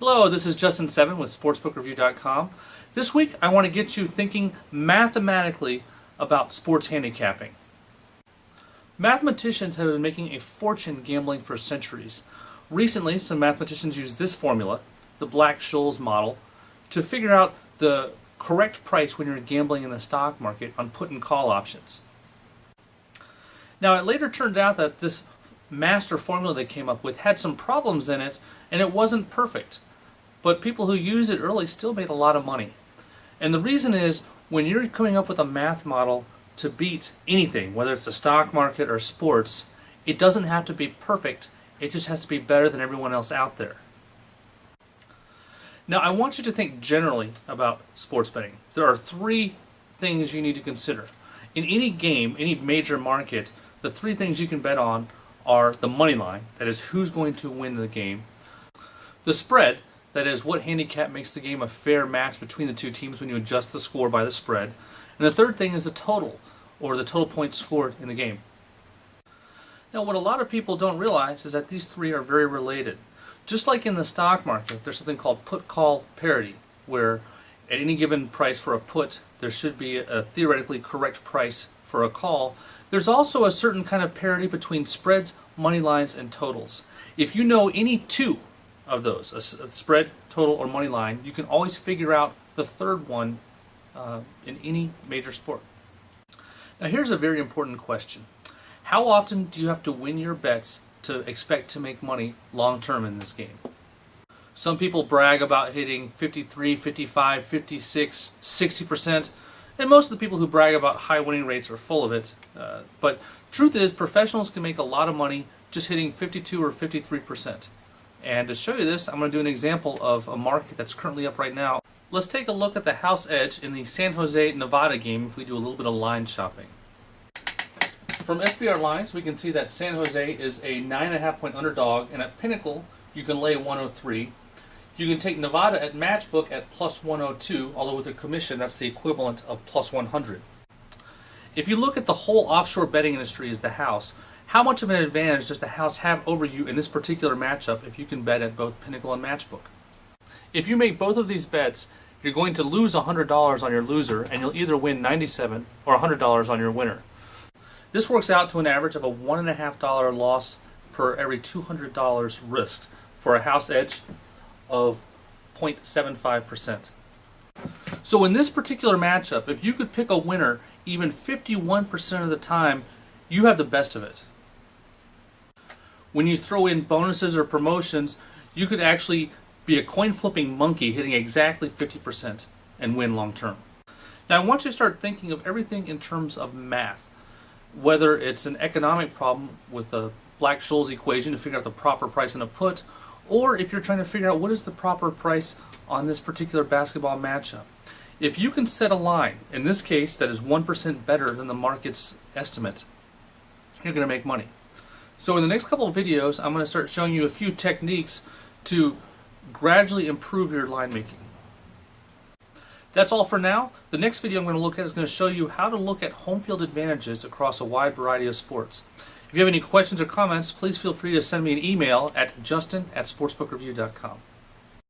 Hello, this is Justin Seven with sportsbookreview.com. This week I want to get you thinking mathematically about sports handicapping. Mathematicians have been making a fortune gambling for centuries. Recently, some mathematicians used this formula, the Black-Scholes model, to figure out the correct price when you're gambling in the stock market on put and call options. Now, it later turned out that this master formula they came up with had some problems in it, and it wasn't perfect. But people who used it early still made a lot of money. And the reason is, when you're coming up with a math model to beat anything, whether it's the stock market or sports, it doesn't have to be perfect, it just has to be better than everyone else out there. Now, I want you to think generally about sports betting. There are three things you need to consider. In any game, any major market, the three things you can bet on are the money line, that is who's going to win the game, the spread, that is what handicap makes the game a fair match between the two teams when you adjust the score by the spread, and the third thing is the total, or the total points scored in the game. Now, what a lot of people don't realize is that these three are very related. Just like in the stock market, there's something called put-call parity, where at any given price for a put, there should be a theoretically correct price for a call. There's also a certain kind of parity between spreads, money lines, and totals. If you know any two of those, a spread, total, or money line, you can always figure out the third one in any major sport. Now, here's a very important question. How often do you have to win your bets to expect to make money long term in this game? Some people brag about hitting 53, 55, 56, 60%, and most of the people who brag about high winning rates are full of it. But truth is, professionals can make a lot of money just hitting 52 or 53%. And to show you this, I'm going to do an example of a market that's currently up right now. Let's take a look at the house edge in the San Jose, Nevada game if we do a little bit of line shopping. From SBR lines, we can see that San Jose is a 9.5 point underdog, and at Pinnacle, you can lay 103. You can take Nevada at Matchbook at plus 102, although with a commission, that's the equivalent of plus 100. If you look at the whole offshore betting industry as the house, how much of an advantage does the house have over you in this particular matchup if you can bet at both Pinnacle and Matchbook? If you make both of these bets, you're going to lose $100 on your loser, and you'll either win $97 or $100 on your winner. This works out to an average of a $1.50 loss per every $200 risked for a house edge of 0.75%. So in this particular matchup, if you could pick a winner even 51% of the time, you have the best of it. When you throw in bonuses or promotions, you could actually be a coin flipping monkey hitting exactly 50% and win long term. Now, I want you to start thinking of everything in terms of math. Whether it's an economic problem with the Black-Scholes equation to figure out the proper price in a put, or if you're trying to figure out what is the proper price on this particular basketball matchup. If you can set a line, in this case that is 1% better than the market's estimate, you're going to make money. So in the next couple of videos, I'm going to start showing you a few techniques to gradually improve your line making. That's all for now. The next video I'm going to look at is going to show you how to look at home field advantages across a wide variety of sports. If you have any questions or comments, please feel free to send me an email at justin@sportsbookreview.com.